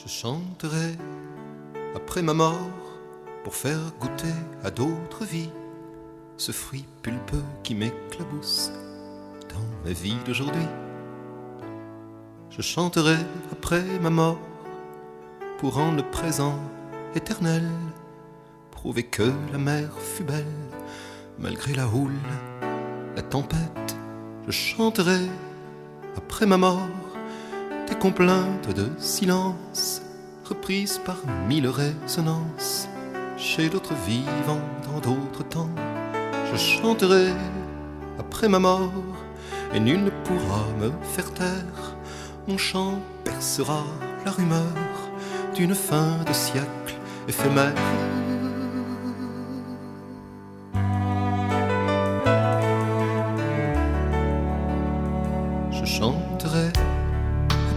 Je chanterai après ma mort pour faire goûter à d'autres vies ce fruit pulpeux qui m'éclabousse dans ma vie d'aujourd'hui. Je chanterai après ma mort pour rendre le présent éternel, prouver que la mer fut belle malgré la houle, la tempête. Je chanterai après ma mort des complaintes de silence reprises par mille résonances chez d'autres vivants dans d'autres temps. Je chanterai après ma mort et nul ne pourra me faire taire. Mon chant percera la rumeur d'une fin de siècle éphémère. Je chanterai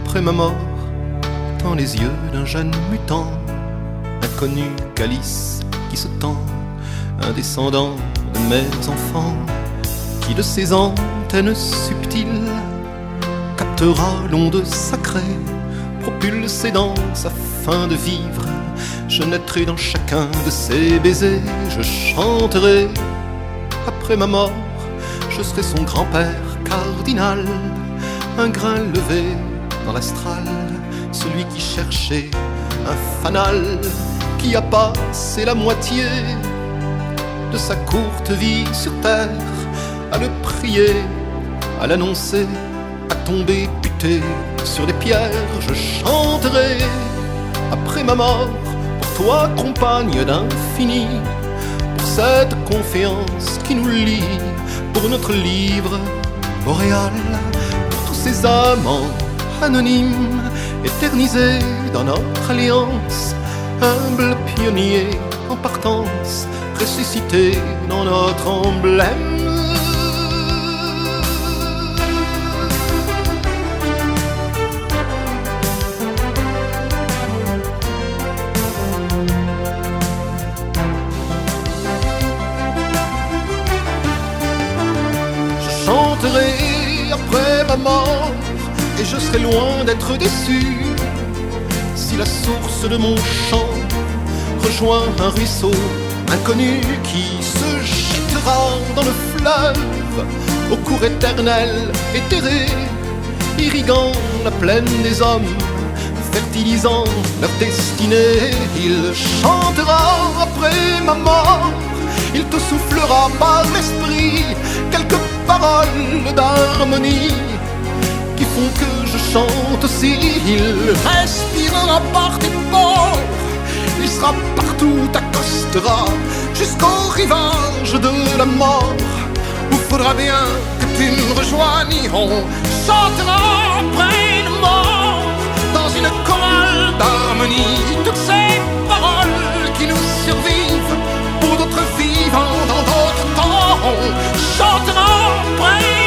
après ma mort dans les yeux d'un jeune mutant, inconnu calice qui se tend, un descendant de mes enfants, qui de ses antennes subtiles captera l'onde sacrée, propulsée dans sa fin de vivre. Je naîtrai dans chacun de ses baisers. Je chanterai après ma mort, je serai son grand-père cardinal, un grain levé dans l'astral, celui qui cherchait un fanal, qui a passé la moitié de sa courte vie sur terre à le prier, à l'annoncer, à tomber buté sur des pierres. Je chanterai après ma mort pour toi, compagne d'infini, pour cette confiance qui nous lie, pour notre livre boréal, pour tous ces amants anonymes éternisés dans notre alliance, humble pionnier en partance, ressuscité dans notre emblème. Je chanterai après ma mort et je serai loin d'être déçu si la source de mon chant rejoint un ruisseau inconnu qui se jettera dans le fleuve au cours éternel éthéré, irriguant la plaine des hommes, fertilisant leur destinée. Il chantera après ma mort, il te soufflera par l'esprit quelques paroles d'harmonie qui font que je chante aussi. Il respirera par tes pores, il sera partout, t'accostera jusqu'au rivage de la mort, où faudra bien que tu me rejoignes. On chantera après une mort dans une chorale d'harmonie toutes ces paroles qui nous survivent pour d'autres vivants dans d'autres temps. On chantera après